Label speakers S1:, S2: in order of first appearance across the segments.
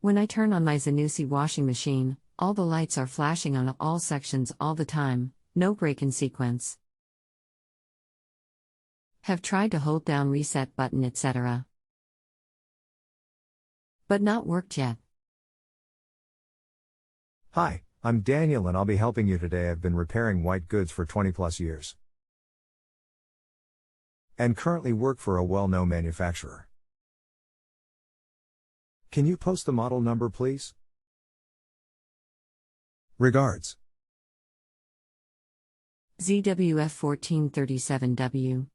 S1: When I turn on my Zanussi washing machine, all the lights are flashing on all sections all the time, no break in sequence. Have tried to hold down reset button etc. But not worked yet.
S2: Hi, I'm Daniel and I'll be helping you today. I've been repairing white goods for 20 plus years. And currently work for a well-known manufacturer. Can you post the model number please? Regards.
S1: ZWF1437W.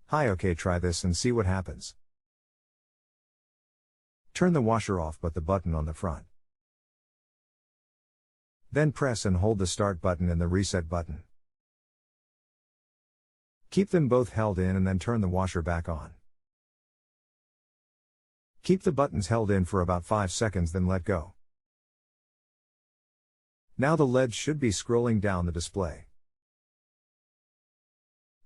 S2: Hi, okay, try this and see what happens. Turn the washer off but the button on the front. Then press and hold the start button and the reset button. Keep them both held in and then turn the washer back on. Keep the buttons held in for about 5 seconds then let go. Now the LED should be scrolling down the display.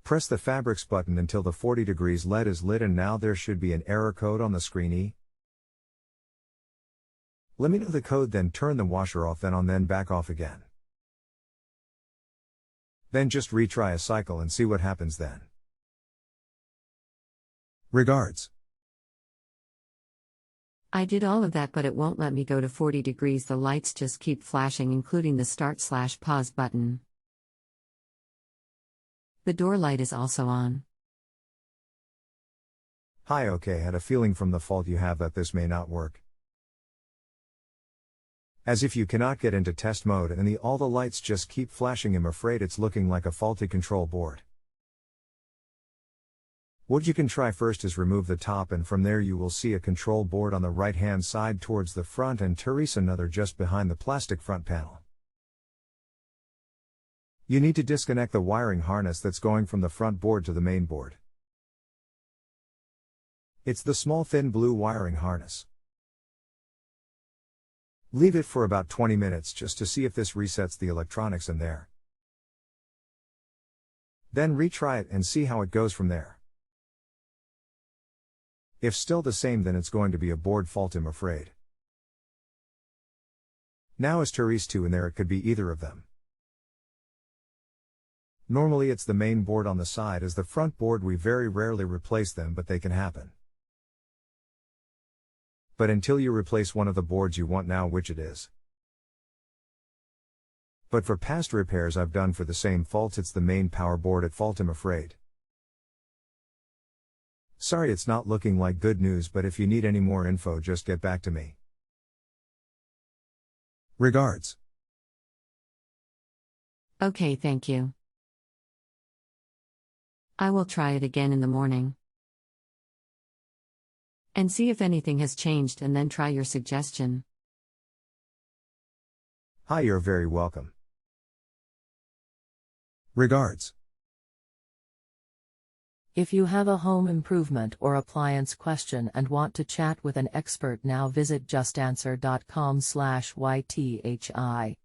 S2: Press the fabrics button until the 40 degrees LED is lit and now there should be an error code on the screen E. Let me know the code then turn the washer off then on then back off again. Then just retry a cycle and see what happens then. Regards.
S1: I did all of that but it won't let me go to 40 degrees. The lights just keep flashing including the start/pause button. The door light is also on.
S2: Hi, okay, had a feeling from the fault you have that this may not work. As if you cannot get into test mode and all the lights just keep flashing. I'm afraid it's looking like a faulty control board. What you can try first is remove the top and from there you will see a control board on the right hand side towards the front and another just behind the plastic front panel. You need to disconnect the wiring harness that's going from the front board to the main board. It's the small thin blue wiring harness. Leave it for about 20 minutes just to see if this resets the electronics in there. Then retry it and see how it goes from there. If still the same then it's going to be a board fault, I'm afraid. Now is Therese 2 in there, it could be either of them. Normally it's the main board on the side as the front board, we very rarely replace them but they can happen. But until you replace one of the boards you want now which it is. But for past repairs I've done for the same faults it's the main power board at fault, I'm afraid. Sorry it's not looking like good news but if you need any more info just get back to me. Regards.
S1: Okay, thank you. I will try it again in the morning. And see if anything has changed and then try your suggestion.
S2: Hi, you're very welcome. Regards.
S3: If you have a home improvement or appliance question and want to chat with an expert now visit JustAnswer.com/YTHI.